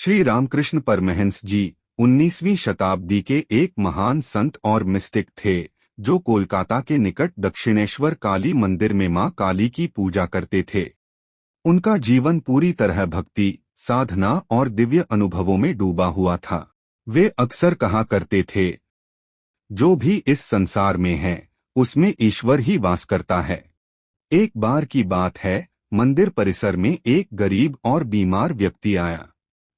श्री रामकृष्ण परमहंस जी 19वीं शताब्दी के एक महान संत और मिस्टिक थे जो कोलकाता के निकट दक्षिणेश्वर काली मंदिर में मां काली की पूजा करते थे। उनका जीवन पूरी तरह भक्ति, साधना और दिव्य अनुभवों में डूबा हुआ था। वे अक्सर कहा करते थे, जो भी इस संसार में है उसमें ईश्वर ही वास करता है। एक बार की बात है, मंदिर परिसर में एक गरीब और बीमार व्यक्ति आया।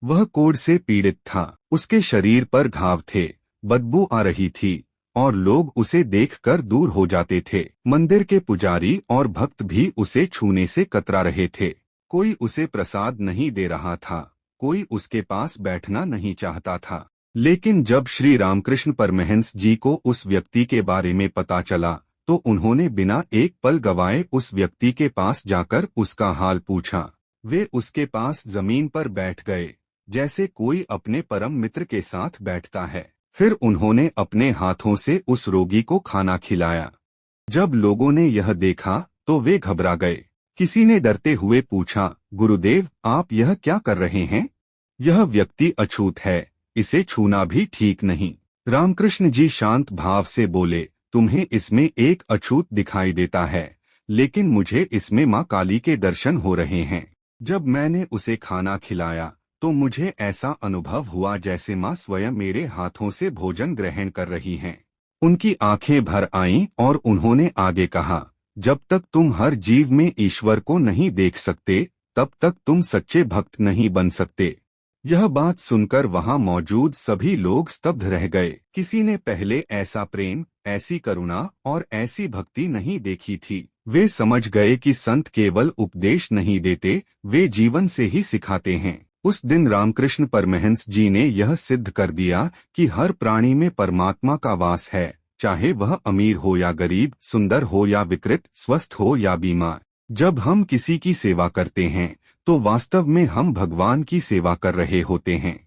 वह कोढ़ से पीड़ित था। उसके शरीर पर घाव थे, बदबू आ रही थी और लोग उसे देखकर दूर हो जाते थे। मंदिर के पुजारी और भक्त भी उसे छूने से कतरा रहे थे। कोई उसे प्रसाद नहीं दे रहा था, कोई उसके पास बैठना नहीं चाहता था। लेकिन जब श्री रामकृष्ण परमहंस जी को उस व्यक्ति के बारे में पता चला तो उन्होंने बिना एक पल गवाए उस व्यक्ति के पास जाकर उसका हाल पूछा। वे उसके पास जमीन पर बैठ गए, जैसे कोई अपने परम मित्र के साथ बैठता है। फिर उन्होंने अपने हाथों से उस रोगी को खाना खिलाया। जब लोगों ने यह देखा तो वे घबरा गए। किसी ने डरते हुए पूछा, गुरुदेव, आप यह क्या कर रहे हैं? यह व्यक्ति अछूत है, इसे छूना भी ठीक नहीं। रामकृष्ण जी शांत भाव से बोले, तुम्हें इसमें एक अछूत दिखाई देता है, लेकिन मुझे इसमें मां काली के दर्शन हो रहे हैं। जब मैंने उसे खाना खिलाया तो मुझे ऐसा अनुभव हुआ जैसे मां स्वयं मेरे हाथों से भोजन ग्रहण कर रही हैं। उनकी आंखें भर आईं और उन्होंने आगे कहा, जब तक तुम हर जीव में ईश्वर को नहीं देख सकते तब तक तुम सच्चे भक्त नहीं बन सकते। यह बात सुनकर वहां मौजूद सभी लोग स्तब्ध रह गए। किसी ने पहले ऐसा प्रेम, ऐसी करुणा और ऐसी भक्ति नहीं देखी थी। वे समझ गए कि संत केवल उपदेश नहीं देते, वे जीवन से ही सिखाते हैं। उस दिन रामकृष्ण परमहंस जी ने यह सिद्ध कर दिया कि हर प्राणी में परमात्मा का वास है, चाहे वह अमीर हो या गरीब, सुंदर हो या विकृत, स्वस्थ हो या बीमार। जब हम किसी की सेवा करते हैं तो वास्तव में हम भगवान की सेवा कर रहे होते हैं।